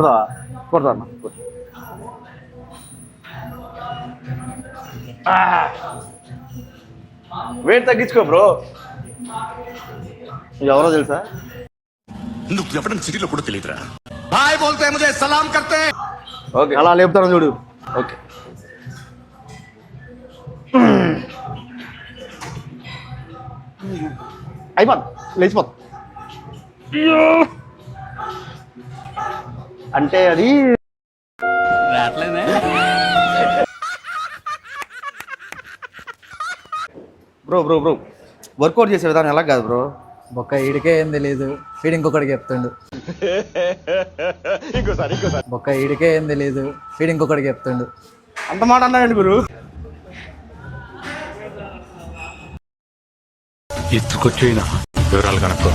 కొడతావా? కొడతా అన్న. వెయిట్ తగ్గించుకో బ్రో. ఎవరో తెలుసా? నువ్వు ఎవరైనా సిటీలో కూడా తెలియదురా. హాయ్ బోల్తే ముझे సలాం करते. ఓకే అలా లేపుతాను చూడు. ఓకే. అయిపోద్ది, లేచిపోద్ది. అంటే అది బ్రో బ్రో బ్రో వర్కౌట్ చేసే విధానం ఎలా కాదు బ్రో. బొక్క ఈడికే ఏం తెలియదు, వీడు ఇంకొకటికి చెప్తుండు. బొక్క ఈడికే ఏం తెలియదు, వీడు ఇంకొకటికి చెప్తుండు. అంత మాట అన్నాడండి గురు. ఎత్తుకొచ్చేయినా వివరాలు కనుక్కో.